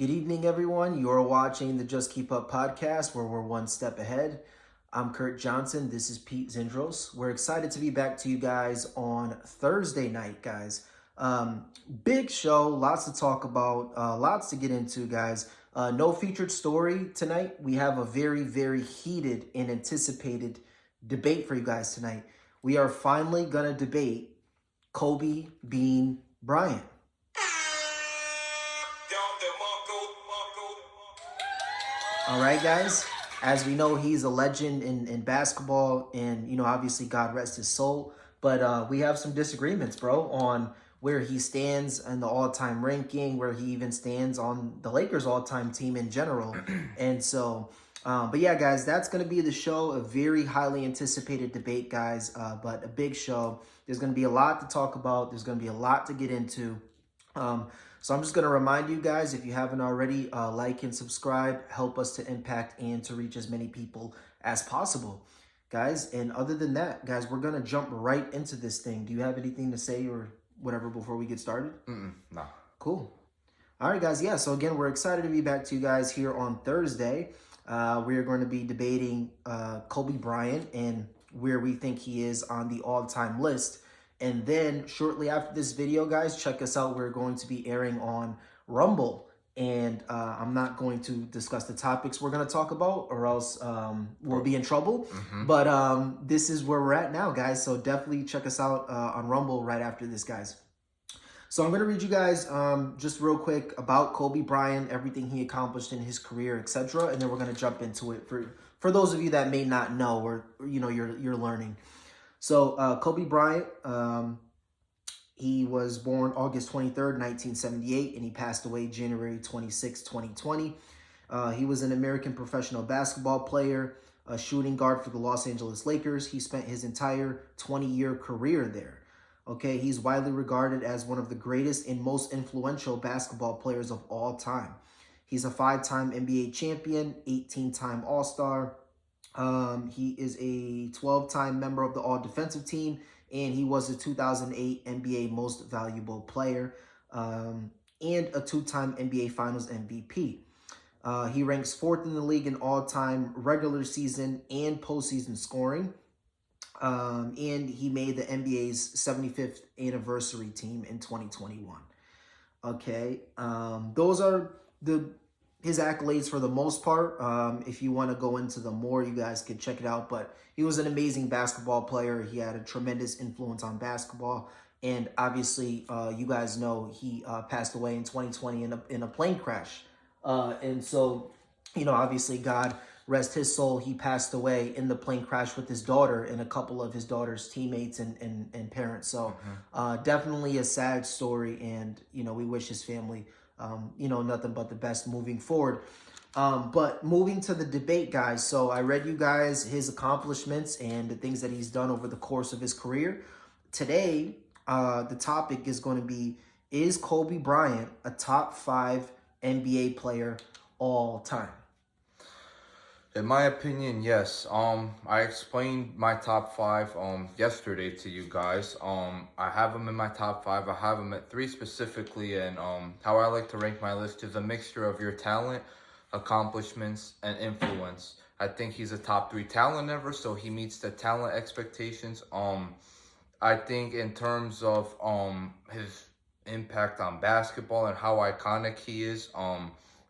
Good evening, everyone. You're watching the Just Keep Up podcast, where we're one step ahead. I'm Kurt Johnson. This is Pete Zindros. We're excited to be back to you guys on Thursday night, guys. Big show, lots to talk about, lots to get into, guys. No featured story tonight. We have a very, very heated and anticipated debate for you guys tonight. We are finally going to debate Kobe Bean Bryant. All right, guys. As we know, he's a legend in basketball, and obviously, God rest his soul. But we have some disagreements, bro, on where he stands in the all-time ranking, where he even stands on the Lakers' all-time team in general. And so, but yeah, guys, that's going to be the show. A very highly anticipated debate, guys. But a big show. There's going to be a lot to talk about. There's going to be a lot to get into. So I'm just going to remind you guys, if you haven't already, like and subscribe, help us to impact and to reach as many people as possible, guys. And other than that, guys, we're going to jump right into this thing. Do you have anything to say or whatever before we get started? No. Cool. All right, guys. Yeah. So again, we're excited to be back to you guys here on Thursday. We are going to be debating Kobe Bryant and where we think he is on the all-time list. And then shortly after this video, guys, check us out. We're going to be airing on Rumble. And I'm not going to discuss the topics we're going to talk about, or else we'll be in trouble. But this is where we're at now, guys. So definitely check us out on Rumble right after this, guys. So I'm going to read you guys just real quick about Kobe Bryant, everything he accomplished in his career, etc. And then we're going to jump into it for those of you that may not know, or you're learning. So Kobe Bryant, he was born August 23rd, 1978, and he passed away January 26, 2020. He was an American professional basketball player, a shooting guard for the Los Angeles Lakers. He spent his entire 20-year career there. Okay, he's widely regarded as one of the greatest and most influential basketball players of all time. He's a 5-time NBA champion, 18-time All-Star. He is a 12-time member of the All-Defensive Team, and he was a 2008 NBA Most Valuable Player, and a 2-time NBA Finals MVP. He ranks 4th in the league in all-time regular season and postseason scoring, and he made the NBA's 75th anniversary team in 2021. Okay, those are his accolades for the most part. If you want to go into them more, you guys could check it out. But he was an amazing basketball player. He had a tremendous influence on basketball. And obviously, you guys know he passed away in 2020 in a plane crash. And so, obviously, God rest his soul. He passed away in the plane crash with his daughter and a couple of his daughter's teammates and parents. So definitely a sad story. And, we wish his family nothing but the best moving forward. But moving to the debate, guys. So I read you guys his accomplishments and the things that he's done over the course of his career. Today, the topic is going to be, is Kobe Bryant a top 5 NBA player all time? In my opinion, yes. I explained my top 5 yesterday to you guys. I have them in my top 5. I have them at 3 specifically, and how I like to rank my list is a mixture of your talent, accomplishments, and influence. I think he's a top 3 talent ever, so he meets the talent expectations. I think in terms of his impact on basketball and how iconic he is,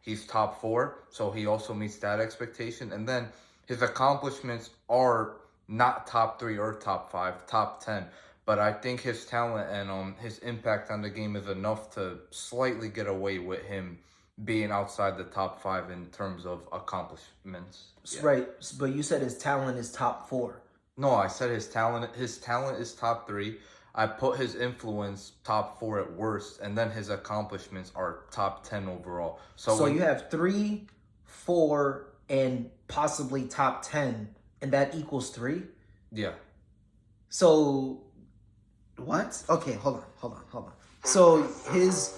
he's top 4, so he also meets that expectation. And then his accomplishments are not top 3 or top 5, top 10. But I think his talent and his impact on the game is enough to slightly get away with him being outside the top 5 in terms of accomplishments. Yeah. Right, but you said his talent is top 4. No, I said his talent is top 3. I put his influence top 4 at worst, and then his accomplishments are top 10 overall. So you have 3, 4, and possibly top 10, and that equals 3? Yeah. So, what? Okay, hold on. So he's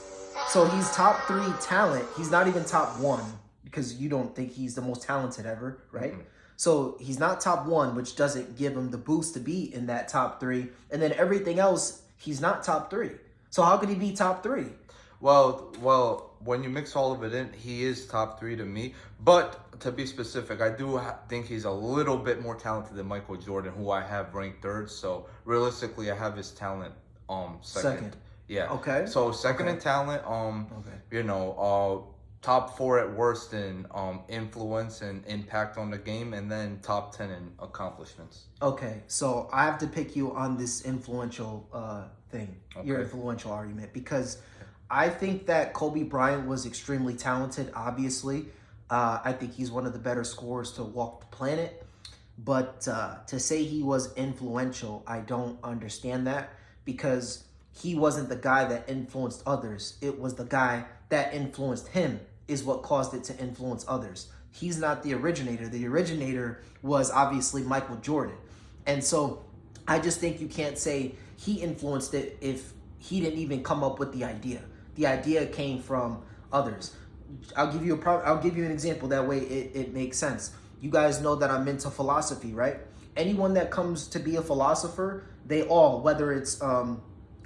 top 3 talent. He's not even top 1, because you don't think he's the most talented ever, right? Mm-hmm. So he's not top 1, which doesn't give him the boost to be in that top 3. And then everything else, he's not top 3. So how could he be top 3? Well, when you mix all of it in, he is top 3 to me. But to be specific, I do think he's a little bit more talented than Michael Jordan, who I have ranked 3rd. So realistically, I have his talent second. Yeah. Okay. So second in talent. You know, top 4 at worst in influence and impact on the game, and then top 10 in accomplishments. Okay, so I have to pick you on this influential thing, your influential argument, because I think that Kobe Bryant was extremely talented, obviously. I think he's one of the better scorers to walk the planet. But to say he was influential, I don't understand that, because he wasn't the guy that influenced others. It was the guy that influenced him is what caused it to influence others. He's not the originator. The originator was obviously Michael Jordan. And so I just think you can't say he influenced it if he didn't even come up with the idea. The idea came from others. I'll give you an example. That way it makes sense. You guys know that I'm into philosophy, right? Anyone that comes to be a philosopher, they all, whether it's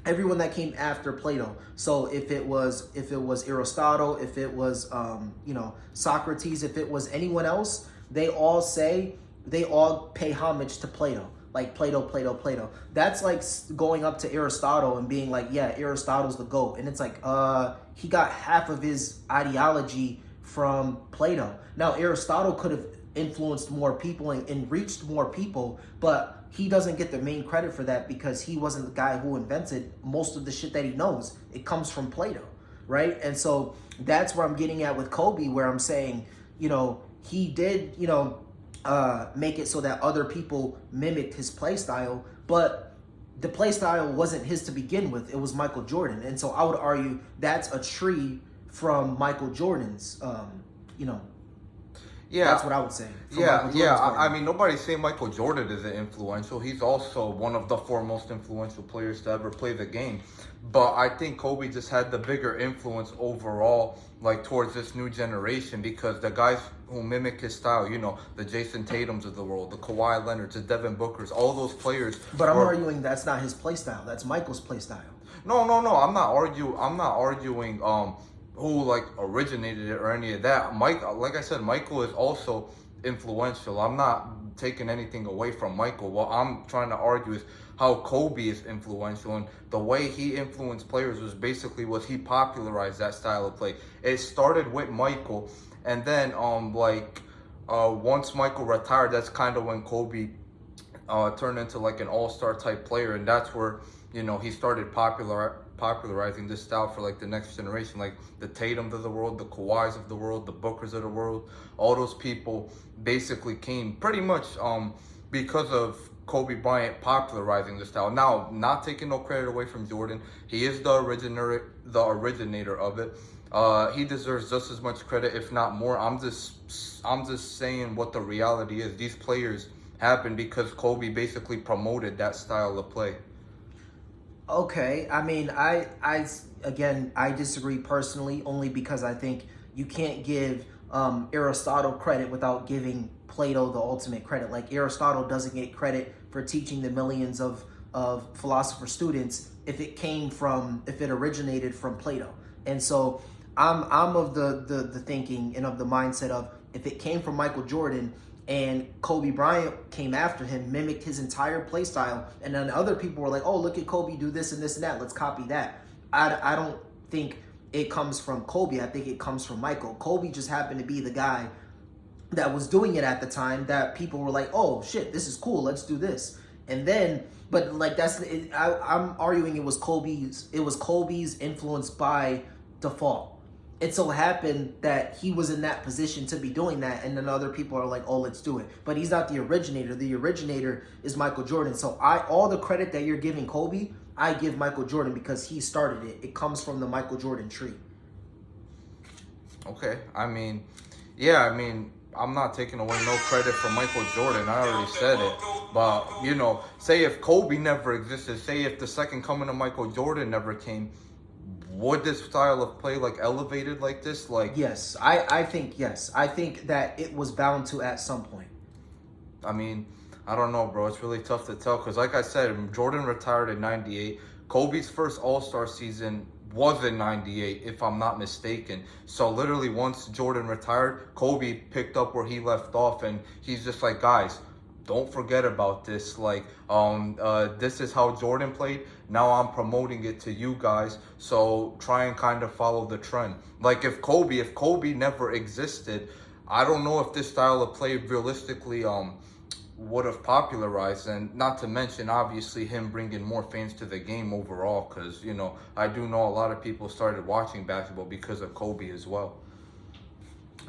everyone that came after Plato. So if it was Aristotle, if it was Socrates, if it was anyone else, they all pay homage to Plato. Like Plato. That's like going up to Aristotle and being like, yeah, Aristotle's the GOAT. And it's like, he got half of his ideology from Plato. Now, Aristotle could have influenced more people and reached more people, but he doesn't get the main credit for that because he wasn't the guy who invented most of the shit that he knows. It comes from Plato, right? And so that's where I'm getting at with Kobe, where I'm saying, he did, make it so that other people mimicked his play style, but the play style wasn't his to begin with. It was Michael Jordan. And so I would argue that's a tree from Michael Jordan's, Yeah, that's what I would say. I mean, nobody's saying Michael Jordan isn't influential. He's also one of the 4 most influential players to ever play the game. But I think Kobe just had the bigger influence overall, like towards this new generation, because the guys who mimic his style, the Jason Tatums of the world, the Kawhi Leonards, the Devin Bookers, all those players. But I'm arguing that's not his play style. That's Michael's play style. No. I'm not arguing. Who like originated it or any of that. Like I said, Michael is also influential. I'm not taking anything away from Michael. What I'm trying to argue is how Kobe is influential, and the way he influenced players was he popularized that style of play. It started with Michael, and then once Michael retired, that's kind of when Kobe turned into like an all-star type player, and that's where he started popularizing this style for like the next generation, like the Tatums of the world, the Kawhis of the world, the Bookers of the world. All those people basically came pretty much because of Kobe Bryant popularizing the style. Now, not taking no credit away from Jordan, he is the originator of it. He deserves just as much credit, if not more. I'm just saying what the reality is. These players happened because Kobe basically promoted that style of play. Okay, I mean, I disagree personally, only because I think you can't give Aristotle credit without giving Plato the ultimate credit. Like, Aristotle doesn't get credit for teaching the millions of philosopher students if it originated from Plato. And so I'm of the thinking and of the mindset of, if it came from Michael Jordan and Kobe Bryant came after him, mimicked his entire play style, and then other people were like, oh, look at Kobe do this and this and that, let's copy that. I don't think it comes from Kobe. I think it comes from Michael. Kobe just happened to be the guy that was doing it at the time that people were like, oh shit, this is cool, let's do this. And then, but like I'm arguing it was Kobe's influence by default. It so happened that he was in that position to be doing that, and then other people are like, oh, let's do it. But he's not the originator. The originator is Michael Jordan. So all the credit that you're giving Kobe, I give Michael Jordan because he started it. It comes from the Michael Jordan tree. Okay. I'm not taking away no credit from Michael Jordan. I already said it. But, say if Kobe never existed, say if the second coming of Michael Jordan never came, would this style of play elevated like this? Yes, I think yes. I think that it was bound to at some point. I mean, I don't know, bro. It's really tough to tell because, like I said, Jordan retired in '98. Kobe's first All-Star season was in 98, if I'm not mistaken. So literally once Jordan retired, Kobe picked up where he left off, and he's just like, guys, don't forget about this. Like, this is how Jordan played. Now I'm promoting it to you guys. So try and kind of follow the trend. Like if Kobe never existed, I don't know if this style of play realistically would have popularized, and not to mention obviously him bringing more fans to the game overall, because you know I do know a lot of people started watching basketball because of Kobe as well.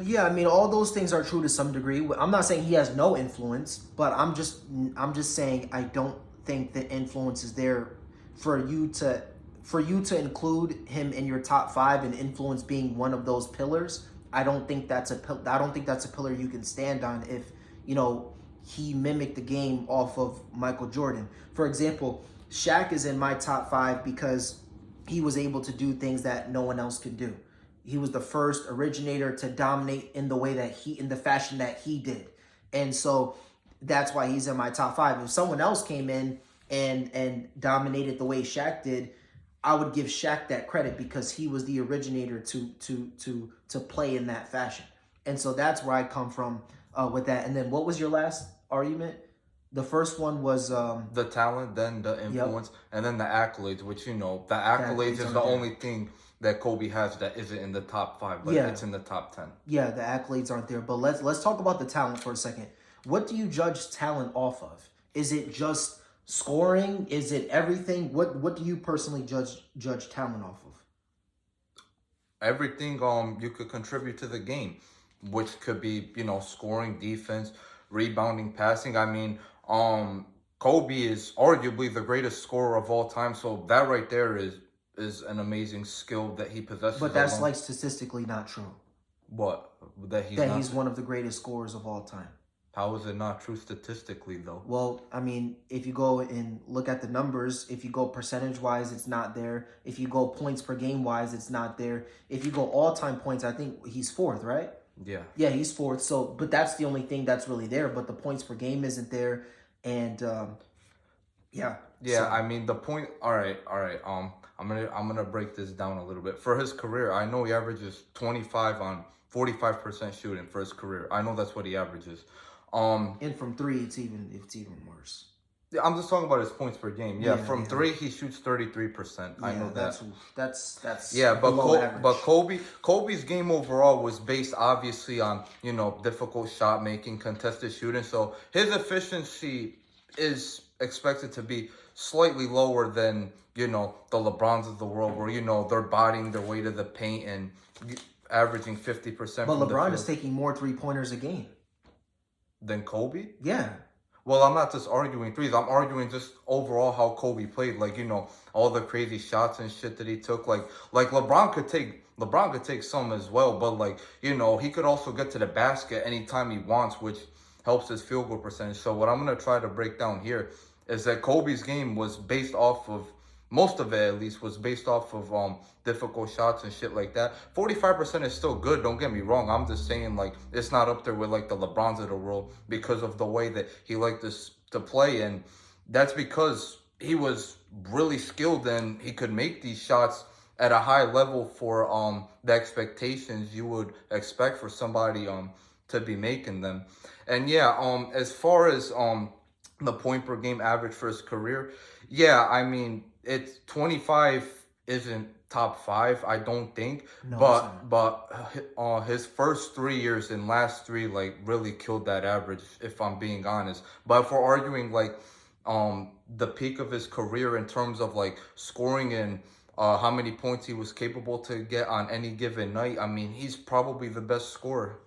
Yeah, I mean, all those things are true to some degree. I'm not saying he has no influence, but I'm just saying I don't think the influence is there for you to include him in your top five and influence being one of those pillars. I don't think that's a pillar you can stand on if you know he mimicked the game off of Michael Jordan. For example, Shaq is in my top five because he was able to do things that no one else could do. He was the first originator to dominate in the fashion that he did. And so that's why he's in my top five. If someone else came in and dominated the way Shaq did, I would give Shaq that credit because he was the originator to play in that fashion. And so that's where I come from with that. And then what was your last argument? The first one was the talent, then the influence, and then the accolades, which you know the accolades is the only thing that Kobe has that isn't in the top five, but it's in the top 10. Yeah, the accolades aren't there. But let's talk about the talent for a second. What do you judge talent off of? Is it just scoring? Is it everything? What do you personally judge talent off of? Everything you could contribute to the game, which could be, you know, scoring, defense, rebounding, passing. I mean, Kobe is arguably the greatest scorer of all time, so that right there is an amazing skill that he possesses. But that's like statistically not true. What? That he's one of the greatest scorers of all time. How is it not true statistically, though? Well, I mean, if you go and look at the numbers, if you go percentage-wise, it's not there. If you go points per game-wise, it's not there. If you go all-time points, I think he's fourth, right? Yeah. Yeah, he's fourth. So, but that's the only thing that's really there. But the points per game isn't there. And, yeah. Yeah, so. I mean, the point... All right. I'm gonna break this down a little bit. For his career, I know he averages 25 on 45% shooting for his career. I know that's what he averages. And from three, it's even worse. Yeah, I'm just talking about his points per game. Yeah, from three, he shoots 33%. I know that. That's yeah, but but Kobe's game overall was based obviously on, you know, difficult shot making, contested shooting. So his efficiency is expected to be slightly lower than, you know, the LeBrons of the world, where, you know, they're bodying their way to the paint and averaging 50%. But LeBron is taking more 3-pointers a game than Kobe? Yeah. Well, I'm not just arguing threes. I'm arguing just overall how Kobe played. Like, you know, all the crazy shots and shit that he took. Like LeBron could take some as well. But, like, you know, he could also get to the basket anytime he wants, which helps his field goal percentage. So what I'm going to try to break down here is that Kobe's game was based off of, most of it at least, was based off of difficult shots and shit like that. 45% is still good, don't get me wrong. I'm just saying, like, it's not up there with, like, the LeBrons of the world because of the way that he liked this to play. And that's because he was really skilled and he could make these shots at a high level for the expectations you would expect for somebody to be making them. And yeah, as far as the point per game average for his career, yeah, I mean, it's 25 isn't top five, I don't think. No, but his first 3 years and last three, like, really killed that average, if I'm being honest. But if we're arguing, like, the peak of his career in terms of, like, scoring and how many points he was capable to get on any given night, I mean, he's probably the best scorer.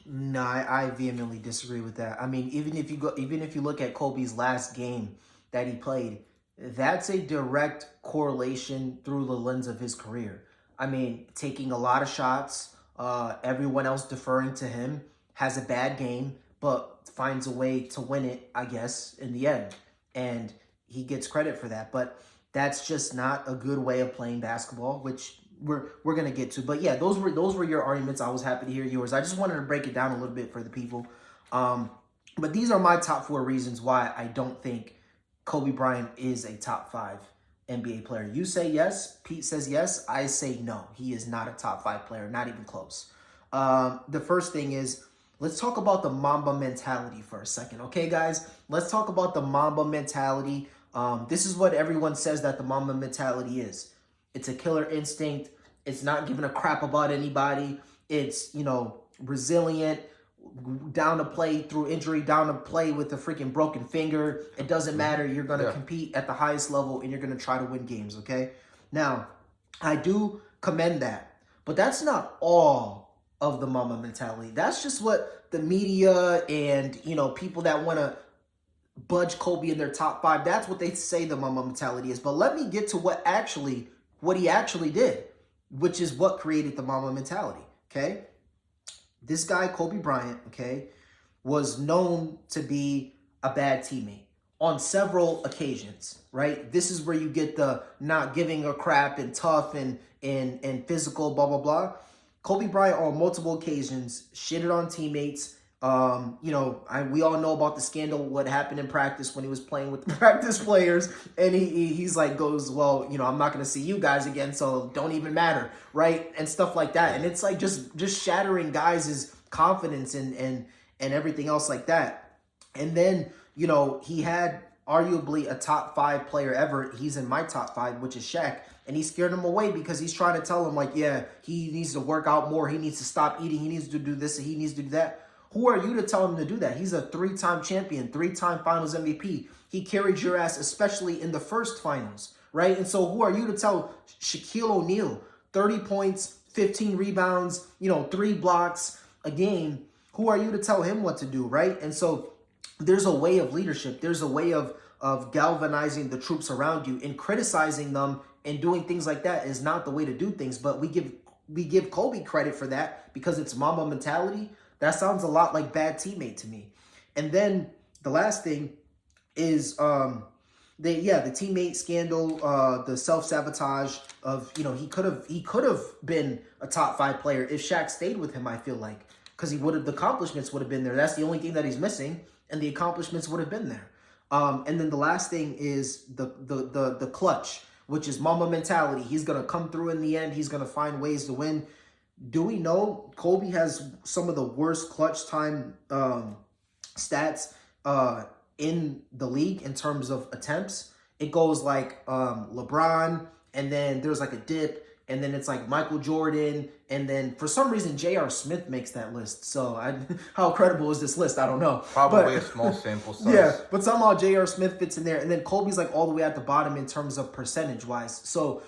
No, I vehemently disagree with that. I mean, even if you look at Kobe's last game that he played, that's a direct correlation through the lens of his career. I mean, taking a lot of shots, everyone else deferring to him, has a bad game, but finds a way to win it, I guess, in the end. And he gets credit for that. But that's just not a good way of playing basketball, which we're gonna get to. But yeah, those were your arguments. I was happy to hear yours. I just wanted to break it down a little bit for the people. But these are my top 4 reasons why I don't think Kobe Bryant is a top 5 NBA player. You say yes. Pete says yes. I say no. He is not a top 5 player, not even close. The first thing is, let's talk about the Mamba mentality for a second. Okay, guys? Let's talk about the Mamba mentality. This is what everyone says that the Mamba mentality is. It's a killer instinct. It's not giving a crap about anybody. It's, resilient, down to play through injury, down to play with a freaking broken finger. It doesn't matter. You're going to compete at the highest level and you're going to try to win games, okay? Now, I do commend that. But that's not all of the Mamba mentality. That's just what the media and, people that want to budge Kobe in their top 5, that's what they say the Mamba mentality is. But let me get to what he actually did, which is what created the Mamba mentality, okay? This guy, Kobe Bryant, okay, was known to be a bad teammate on several occasions, right? This is where you get the not giving a crap and tough and physical, blah, blah, blah. Kobe Bryant on multiple occasions shitted on teammates. We all know about the scandal, what happened in practice when he was playing with the practice players, and he's like, well, I'm not going to see you guys again, so don't even matter, right? And stuff like that. And it's like just shattering guys' confidence and everything else like that. And then, he had arguably a top 5 player ever. He's in my top 5, which is Shaq. And he scared him away because he's trying to tell him, like, yeah, he needs to work out more. He needs to stop eating. He needs to do this and he needs to do that. Who are you to tell him to do that? He's a 3-time champion, 3-time finals MVP. He carried your ass, especially in the first finals, right? And so who are you to tell Shaquille O'Neal, 30 points, 15 rebounds, 3 blocks a game? Who are you to tell him what to do, right? And so there's a way of leadership. There's a way of galvanizing the troops around you, and criticizing them and doing things like that is not the way to do things. But we give Kobe credit for that because it's Mamba mentality. That sounds a lot like bad teammate to me. And then the last thing is the teammate scandal, the self-sabotage of, he could have been a top 5 player if Shaq stayed with him, I feel like, because the accomplishments would have been there. That's the only thing that he's missing, and the accomplishments would have been there. And then the last thing is the clutch, which is Mamba mentality. He's going to come through in the end. He's going to find ways to win. Do we know Kobe has some of the worst clutch time stats in the league in terms of attempts? It goes like LeBron, and then there's like a dip, and then it's like Michael Jordan, and then for some reason J.R. Smith makes that list. So how credible is this list? I don't know. Probably a small sample size. Yeah, but somehow J.R. Smith fits in there, and then Kobe's like all the way at the bottom in terms of percentage-wise. So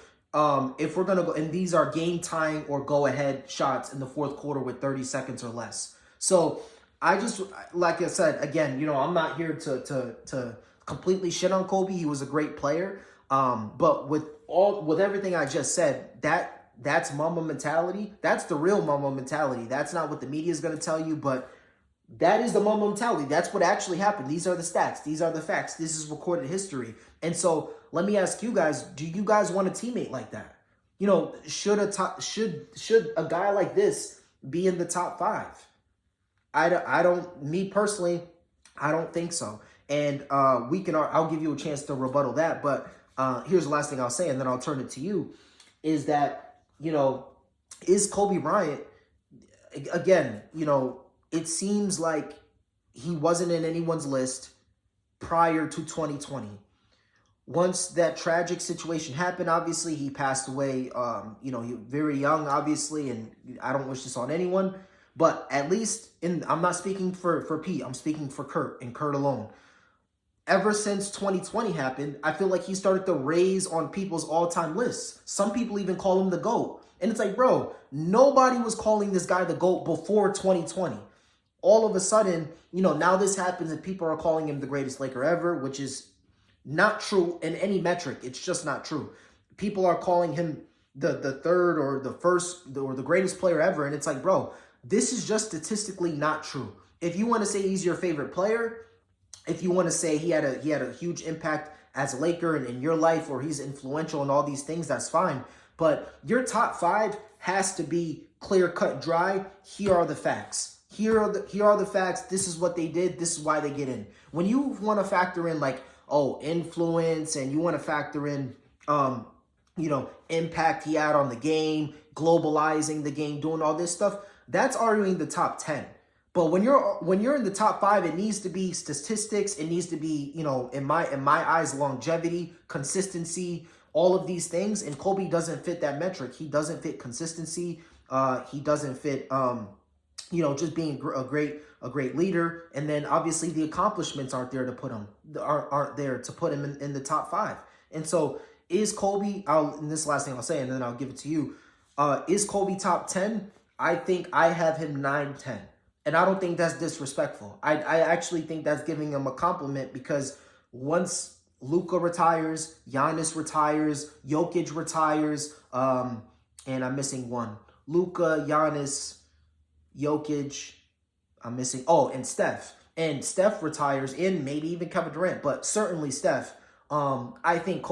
if we're going to go, and these are game time or go ahead shots in the fourth quarter with 30 seconds or less. So I just, like I said, again, I'm not here to completely shit on Kobe. He was a great player. But with everything I just said, that's Mamba mentality. That's the real Mamba mentality. That's not what the media is going to tell you, but that is the Mamba mentality. That's what actually happened. These are the stats. These are the facts. This is recorded history. And so let me ask you guys, do you guys want a teammate like that? Should a guy like this be in the top 5? Me personally, I don't think so. And I'll give you a chance to rebuttal that. But here's the last thing I'll say, and then I'll turn it to you, is that, is Kobe Bryant, again, it seems like he wasn't in anyone's list prior to 2020. Once that tragic situation happened, obviously, he passed away, he was very young, obviously, and I don't wish this on anyone. But at least, I'm not speaking for Pete, I'm speaking for Kurt, and Kurt alone. Ever since 2020 happened, I feel like he started to raise on people's all-time lists. Some people even call him the GOAT. And it's like, bro, nobody was calling this guy the GOAT before 2020. All of a sudden, now this happens and people are calling him the greatest Laker ever, which is not true in any metric. It's just not true. People are calling him the third or the first or the greatest player ever. And it's like, bro, this is just statistically not true. If you want to say he's your favorite player, if you want to say he had a huge impact as a Laker and in your life, or he's influential in all these things, that's fine. But your top 5 has to be clear cut, dry. Here are the facts. Here are the facts. This is what they did. This is why they get in. When you want to factor in influence, and you want to factor in impact he had on the game, globalizing the game, doing all this stuff, that's arguing the top 10. But when you're in the top 5, it needs to be statistics. It needs to be, in my eyes, longevity, consistency, all of these things. And Kobe doesn't fit that metric. He doesn't fit consistency. He doesn't fit, just being a great leader. And then obviously the accomplishments aren't there to put him aren't there to put him in the top 5. And so is Kobe? And this last thing I'll say, and then I'll give it to you. Is Kobe top 10? I think I have him 9, 10. And I don't think that's disrespectful. I actually think that's giving him a compliment, because once Luka retires, Giannis retires, Jokic retires, and I'm missing one. Luka, Giannis, Jokic, I'm missing. Oh, and Steph. And Steph retires, and maybe even Kevin Durant, but certainly Steph. I think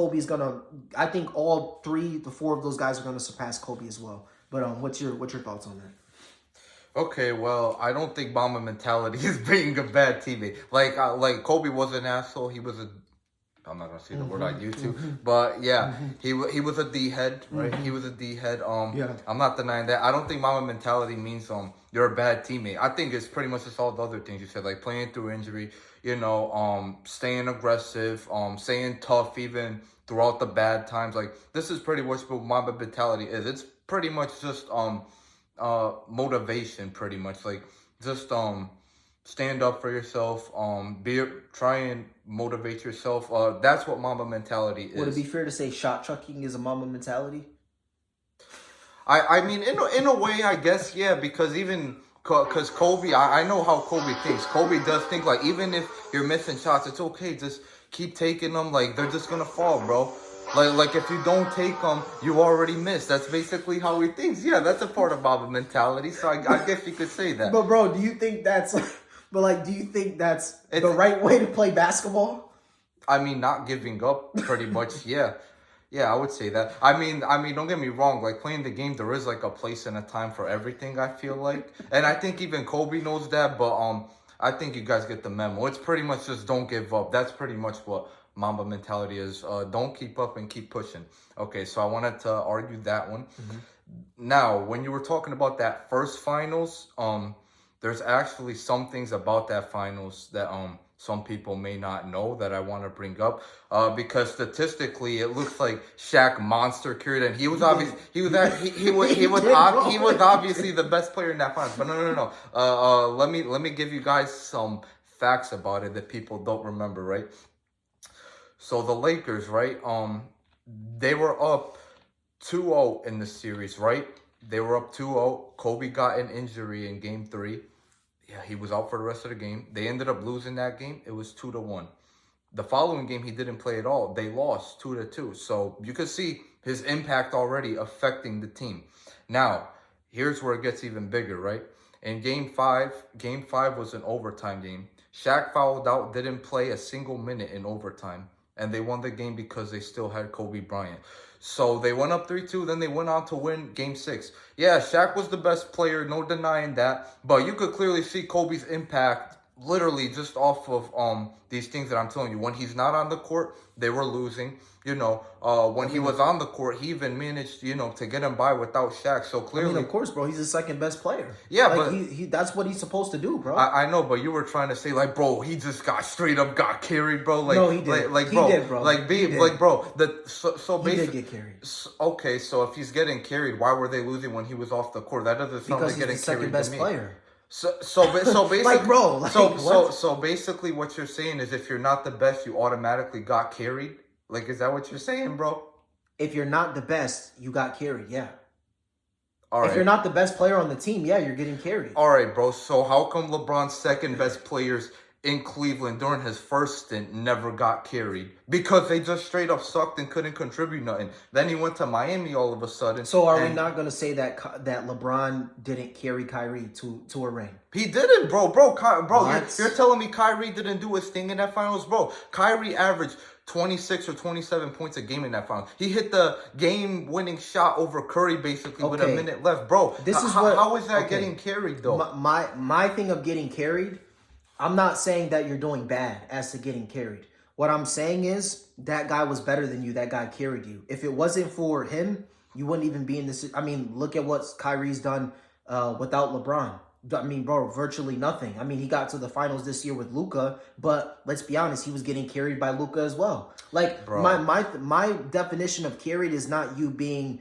I think all 3 to 4 of those guys are gonna surpass Kobe as well. But what's your thoughts on that? Okay, well, I don't think Mamba mentality is being a bad teammate. Like Kobe was an asshole. He was I'm not gonna say the word I used to, but yeah, he was a D head, right? He was a D head. Yeah. I'm not denying that. I don't think Mamba mentality means you're a bad teammate. I think it's pretty much just all the other things you said, like playing through injury, staying aggressive, staying tough even throughout the bad times. Like, this is pretty much what Mamba mentality is. It's pretty much just motivation, pretty much, like just stand up for yourself, try and motivate yourself. That's what Mamba mentality is. Would it be fair to say shot chucking is a Mamba mentality? I mean, in a way, I guess, yeah, because because Kobe, I know how Kobe thinks. Kobe does think, like, even if you're missing shots, it's okay, just keep taking them. Like, they're just gonna fall, bro. Like if you don't take them, you already missed. That's basically how he thinks. Yeah, that's a part of Mamba mentality. So I guess you could say that. But bro, do you think that's the right way to play basketball? I mean, not giving up, pretty much. Yeah, I would say that. I mean, don't get me wrong. Like, playing the game, there is like a place and a time for everything, I feel like, and I think even Kobe knows that. But I think you guys get the memo. It's pretty much just don't give up. That's pretty much what Mamba mentality is. Don't keep up and keep pushing. Okay, so I wanted to argue that one. Now, when you were talking about that first finals, there's actually some things about that finals that some people may not know that I want to bring up. Because statistically, it looks like Shaq monster carried, and he was obviously he was obviously the best player in that finals. But no. Let me give you guys some facts about it that people don't remember, right? So the Lakers, right? They were up 2-0 in the series, right? They were up 2-0. Kobe got an injury in game 3. Yeah, he was out for the rest of the game. They ended up losing that game. It was 2-1. The following game, he didn't play at all. They lost 2-2. So you could see his impact already affecting the team. Now, here's where it gets even bigger, right? In game 5 was an overtime game. Shaq fouled out, didn't play a single minute in overtime. And they won the game because they still had Kobe Bryant. So they went up 3-2, then they went on to win game 6. Yeah, Shaq was the best player, no denying that. But you could clearly see Kobe's impact literally just off of these things that I'm telling you. When he's not on the court, they were losing. When he was on the court, he even managed, to get him by without Shaq. So clearly, I mean, of course, bro, he's the second best player. Yeah, like, but he that's what he's supposed to do, bro. I know, but you were trying to say, like, bro, he just got straight up got carried, bro. Like, no, he did. Like, he bro, did, bro. Like, bro. So he basically, did get carried. Okay, so if he's getting carried, why were they losing when he was off the court? That doesn't sound like getting carried to me. Because he's the second best player. So basically, like, bro, like, so basically, what you're saying is, if you're not the best, you automatically got carried. Like, is that what you're saying, bro? If you're not the best, you got carried. Yeah. All right. If you're not the best player on the team, yeah, you're getting carried. All right, bro. So how come LeBron's second best players in Cleveland during his first stint never got carried? Because they just straight up sucked and couldn't contribute nothing. Then he went to Miami all of a sudden. So are we not going to say that LeBron didn't carry Kyrie to a ring? He didn't, bro. You're telling me Kyrie didn't do his thing in that finals, bro? Kyrie averaged 26 or 27 points a game in that final. He hit the game-winning shot over Curry basically with a minute left, bro. How is that getting carried though? My thing of getting carried, I'm not saying that you're doing bad as to getting carried. What I'm saying is that guy was better than you. That guy carried you. If it wasn't for him, you wouldn't even be in this. I mean, look at what Kyrie's done without LeBron. I mean, bro, virtually nothing. I mean, he got to the finals this year with Luka, but let's be honest, he was getting carried by Luka as well. Like Bro. my definition of carried is not you being,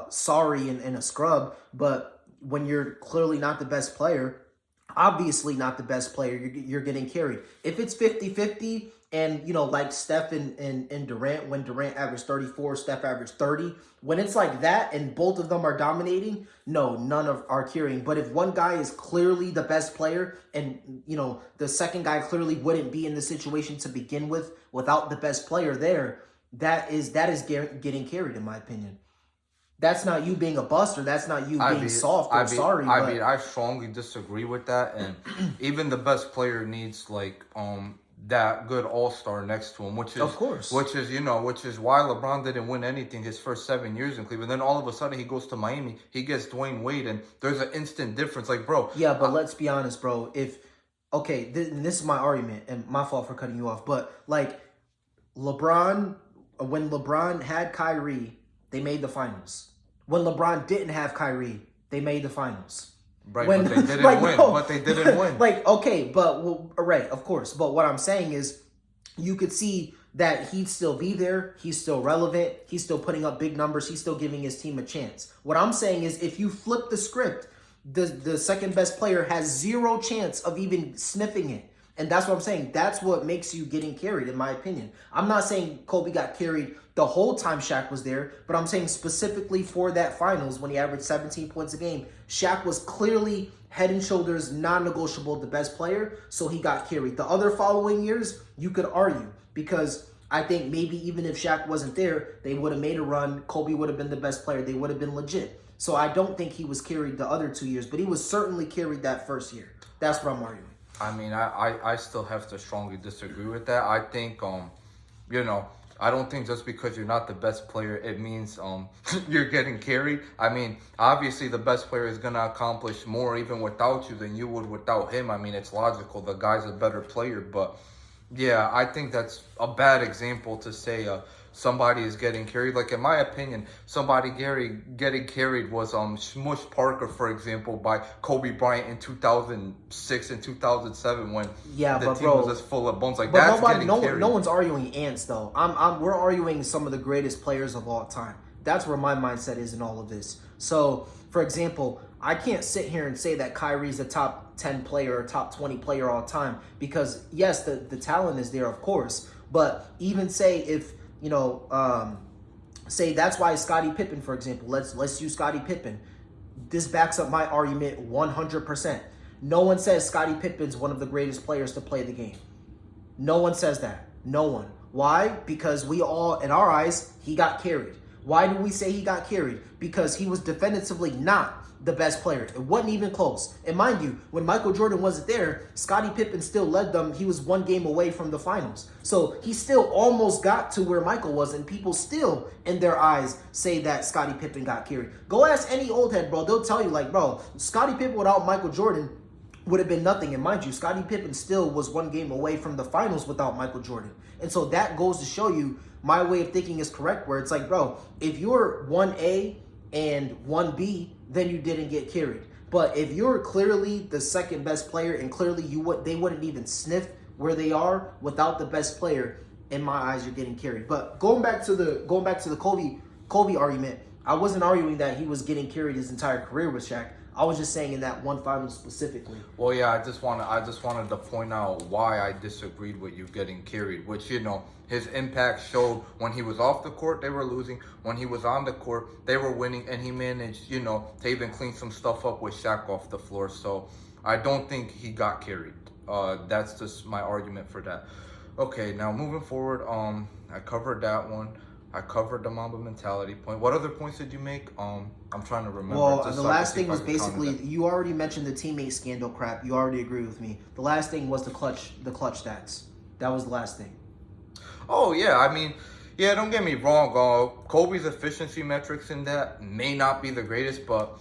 sorry and a scrub, but when you're clearly not the best player, obviously not the best player, you're getting carried. If it's 50-50 and, like Steph and Durant, when Durant averaged 34, Steph averaged 30, when it's like that and both of them are dominating, no, none of are carrying. But if one guy is clearly the best player and, the second guy clearly wouldn't be in the situation to begin with without the best player there, that is getting carried, in my opinion. That's not you being a buster. That's not you being soft or sorry. I mean, I strongly disagree with that. And even the best player needs that good all-star next to him, which is of course, which is why LeBron didn't win anything his first 7 years in Cleveland. Then all of a sudden he goes to Miami, he gets Dwayne Wade, and there's an instant difference. Like, bro, yeah, but let's be honest, bro. This is my argument, and my fault for cutting you off, but like LeBron, when LeBron had Kyrie, they made the finals. When LeBron didn't have Kyrie, they made the finals. Right, but they didn't win. But they didn't win. Right, of course. But what I'm saying is, you could see that he'd still be there. He's still relevant. He's still putting up big numbers. He's still giving his team a chance. What I'm saying is, if you flip the script, the second best player has zero chance of even sniffing it. And that's what I'm saying. That's what makes you getting carried, in my opinion. I'm not saying Kobe got carried the whole time Shaq was there, but I'm saying specifically for that finals when he averaged 17 points a game, Shaq was clearly head and shoulders, non-negotiable, the best player, so he got carried. The other following years, you could argue, because I think maybe even if Shaq wasn't there, they would have made a run. Kobe would have been the best player. They would have been legit. So I don't think he was carried the other 2 years, but he was certainly carried that first year. That's what I'm arguing. I mean, I still have to strongly disagree with that. I think, I don't think just because you're not the best player, it means you're getting carried. I mean, obviously the best player is going to accomplish more even without you than you would without him. I mean, it's logical. The guy's a better player. But, yeah, I think that's a bad example to say somebody is getting carried. Like, in my opinion, somebody getting carried was Smush Parker, for example, by Kobe Bryant in 2006 and 2007 when the team was just full of bones. Like, that's getting carried. No one's arguing ants, though. We're arguing some of the greatest players of all time. That's where my mindset is in all of this. So, for example, I can't sit here and say that Kyrie's a top 10 player or top 20 player all time because, yes, the talent is there, of course. But even say if say that's why Scottie Pippen, for example, let's use Scottie Pippen. This backs up my argument 100%. No one says Scottie Pippen's one of the greatest players to play the game. No one says that. No one. Why? Because we all, in our eyes, he got carried. Why do we say he got carried? Because he was definitively not the best player. It wasn't even close. And mind you, when Michael Jordan wasn't there, Scottie Pippen still led them. He was one game away from the finals. So he still almost got to where Michael was, and people still, in their eyes, say that Scottie Pippen got carried. Go ask any old head, bro. They'll tell you, like, bro, Scottie Pippen without Michael Jordan would have been nothing. And mind you, Scottie Pippen still was one game away from the finals without Michael Jordan. And so that goes to show you my way of thinking is correct, where it's like, bro, if you're 1A and 1B, then you didn't get carried. But if you're clearly the second best player and clearly they wouldn't even sniff where they are without the best player, in my eyes, you're getting carried. But going back to the Kobe argument, I wasn't arguing that he was getting carried his entire career with Shaq. I was just saying in that one final specifically. Well, yeah, I just wanted to point out why I disagreed with you getting carried, which, his impact showed when he was off the court, they were losing. When he was on the court, they were winning, and he managed, to even clean some stuff up with Shaq off the floor. So I don't think he got carried. That's just my argument for that. Okay, now moving forward, I covered that one. I covered the Mamba mentality point. What other points did you make? I'm trying to remember. Well, the last thing was basically, you already mentioned the teammate scandal crap. You already agree with me. The last thing was the clutch stats. That was the last thing. Oh, yeah. I mean, yeah, don't get me wrong. Kobe's efficiency metrics in that may not be the greatest, but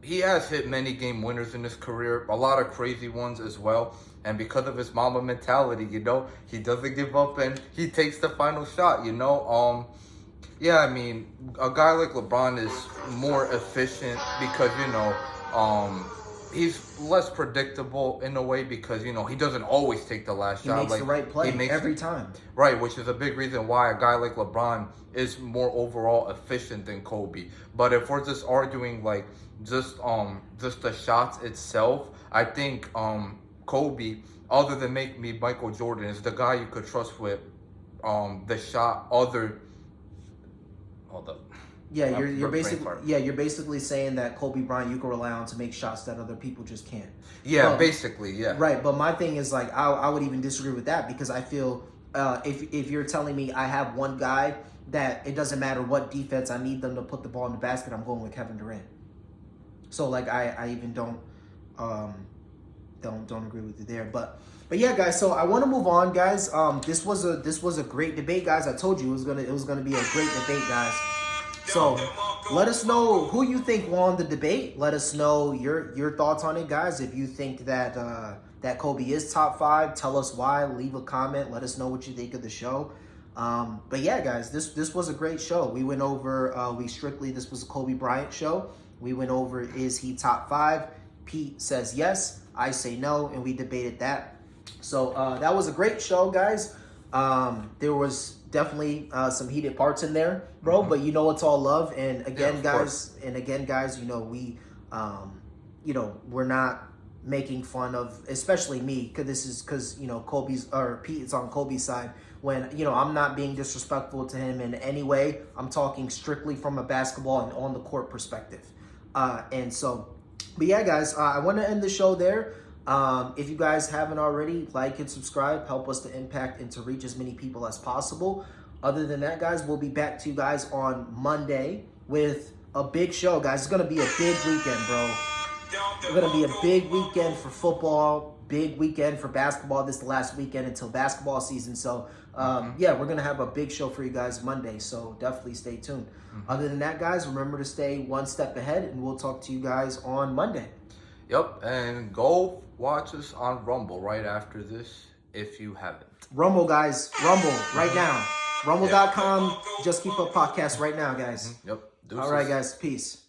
he has hit many game winners in his career, a lot of crazy ones as well. And because of his Mamba mentality, he doesn't give up and he takes the final shot. Yeah, I mean, a guy like LeBron is more efficient because, he's less predictable in a way because, he doesn't always take the last He shot. makes the right play he makes every time. Right, which is a big reason why a guy like LeBron is more overall efficient than Kobe. But if we're just arguing like just the shots itself, I think Kobe, other than make me Michael Jordan, is the guy you could trust with the shot other. Hold up. Yeah, you're basically saying that Kobe Bryant you can rely on to make shots that other people just can't. Yeah, basically, yeah. Right, but my thing is like I would even disagree with that because I feel if you're telling me I have one guy that it doesn't matter what defense I need them to put the ball in the basket, I'm going with Kevin Durant. So like I even don't agree with you there, but yeah, guys. So I want to move on, guys. This was a great debate, guys. I told you it was gonna be a great debate, guys. So let us know who you think won the debate. Let us know your thoughts on it, guys. If you think that that Kobe is top 5, tell us why. Leave a comment. Let us know what you think of the show. But yeah, guys, this was a great show. We went over this was a Kobe Bryant show. We went over is he top 5? Pete says yes. I say no, and we debated that. So that was a great show, guys. There was definitely some heated parts in there, bro. But it's all love. And again, guys, we, we're not making fun of, especially me, because Kobe's or Pete is on Kobe's side. When I'm not being disrespectful to him in any way. I'm talking strictly from a basketball and on the court perspective. But yeah, guys, I want to end the show there. If you guys haven't already, like and subscribe, help us to impact and to reach as many people as possible. Other than that, guys, we'll be back to you guys on Monday with a big show, guys. It's going to be a big weekend, bro. It's going to be a big weekend for football, big weekend for basketball. This is the last weekend until basketball season. So, yeah, we're going to have a big show for you guys Monday. So definitely stay tuned. Other than that, guys, remember to stay one step ahead, and we'll talk to you guys on Monday. Yep, and go watch us on Rumble right after this if you haven't. Rumble, guys. Rumble right now. Rumble.com. Just Keep Up podcast right now, guys. Yep. All right, guys. Peace.